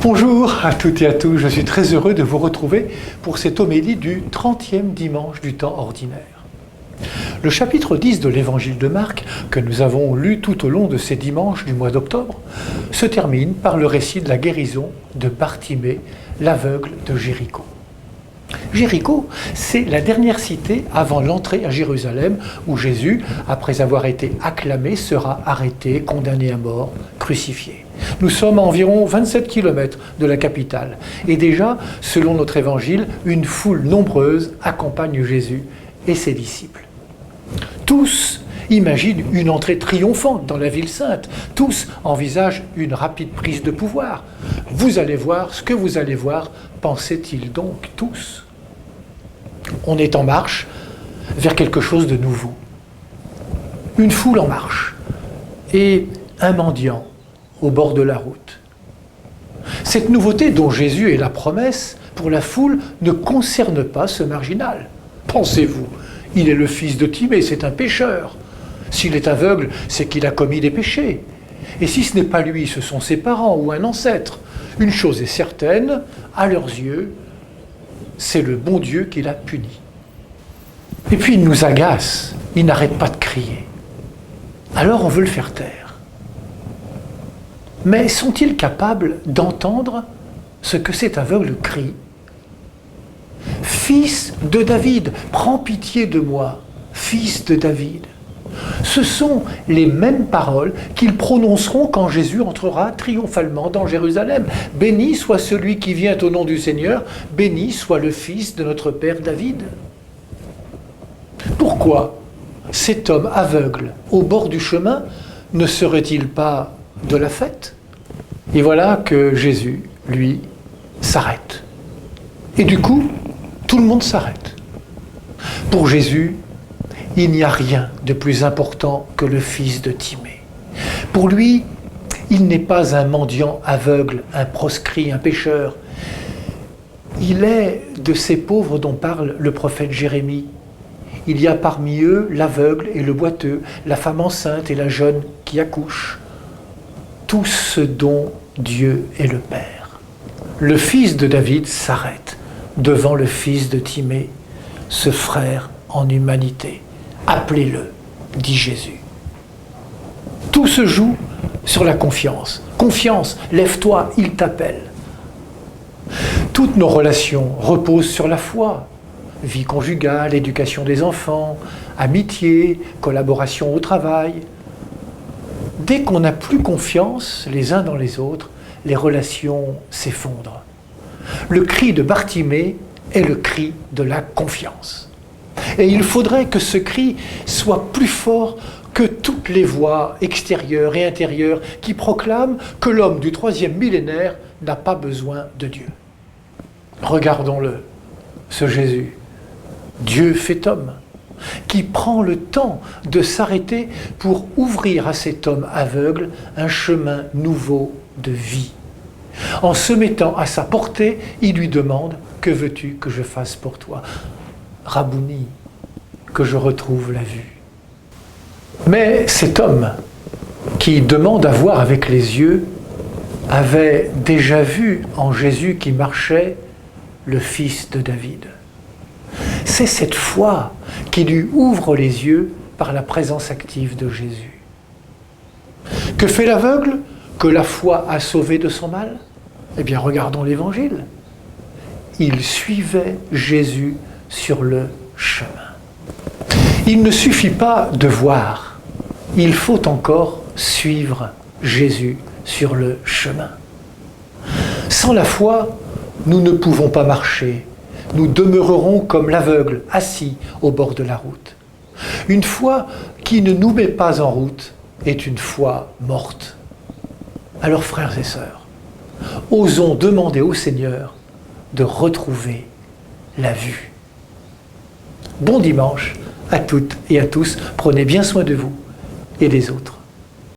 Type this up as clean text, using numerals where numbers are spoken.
Bonjour à toutes et à tous, je suis très heureux de vous retrouver pour cette homélie du 30e dimanche du temps ordinaire. Le chapitre 10 de l'évangile de Marc, que nous avons lu tout au long de ces dimanches du mois d'octobre, se termine par le récit de la guérison de Bartimée, l'aveugle de Jéricho. Jéricho, c'est la dernière cité avant l'entrée à Jérusalem où Jésus, après avoir été acclamé, sera arrêté, condamné à mort, crucifié. Nous sommes à environ 27 km de la capitale et déjà, selon notre évangile, une foule nombreuse accompagne Jésus et ses disciples. Tous imaginent une entrée triomphante dans la ville sainte. Tous envisagent une rapide prise de pouvoir. Vous allez voir ce que vous allez voir, pensaient-ils donc tous. On est en marche vers quelque chose de nouveau. Une foule en marche et un mendiant au bord de la route. Cette nouveauté dont Jésus est la promesse pour la foule ne concerne pas ce marginal. Pensez-vous, il est le fils de Timée, c'est un pécheur. S'il est aveugle, c'est qu'il a commis des péchés. Et si ce n'est pas lui, ce sont ses parents ou un ancêtre. Une chose est certaine, à leurs yeux, c'est le bon Dieu qui l'a puni. Et puis il nous agace, il n'arrête pas de crier. Alors on veut le faire taire. Mais sont-ils capables d'entendre ce que cet aveugle crie ? Fils de David, prends pitié de moi, fils de David. Ce sont les mêmes paroles qu'ils prononceront quand Jésus entrera triomphalement dans Jérusalem. Béni soit celui qui vient au nom du Seigneur, béni soit le fils de notre père David. Pourquoi cet homme aveugle au bord du chemin ne serait-il pas de la fête ? Et voilà que Jésus, lui, s'arrête. Et du coup, tout le monde s'arrête. Pour Jésus, il n'y a rien de plus important que le fils de Timée. Pour lui, il n'est pas un mendiant aveugle, un proscrit, un pécheur. Il est de ces pauvres dont parle le prophète Jérémie. Il y a parmi eux l'aveugle et le boiteux, la femme enceinte et la jeune qui accouche. Tout ce dont Dieu est le Père. Le fils de David s'arrête devant le fils de Timée, ce frère en humanité. Appelez-le, dit Jésus. Tout se joue sur la confiance. Confiance, lève-toi, il t'appelle. Toutes nos relations reposent sur la foi. Vie conjugale, éducation des enfants, amitié, collaboration au travail. Dès qu'on n'a plus confiance les uns dans les autres, les relations s'effondrent. Le cri de Bartimée est le cri de la confiance. Et il faudrait que ce cri soit plus fort que toutes les voix extérieures et intérieures qui proclament que l'homme du 3e millénaire n'a pas besoin de Dieu. Regardons-le, ce Jésus, Dieu fait homme, qui prend le temps de s'arrêter pour ouvrir à cet homme aveugle un chemin nouveau de vie. En se mettant à sa portée, il lui demande « Que veux-tu que je fasse pour toi ?» Rabouni, que je retrouve la vue. Mais cet homme qui demande à voir avec les yeux avait déjà vu en Jésus qui marchait le fils de David. C'est cette foi qui lui ouvre les yeux par la présence active de Jésus. Que fait l'aveugle que la foi a sauvé de son mal ? Eh bien, regardons l'Évangile. Il suivait Jésus sur le chemin. Il ne suffit pas de voir, il faut encore suivre Jésus sur le chemin. Sans la foi, nous ne pouvons pas marcher. Nous demeurerons comme l'aveugle, assis au bord de la route. Une foi qui ne nous met pas en route est une foi morte. Alors, frères et sœurs, osons demander au Seigneur de retrouver la vue. Bon dimanche à toutes et à tous. Prenez bien soin de vous et des autres.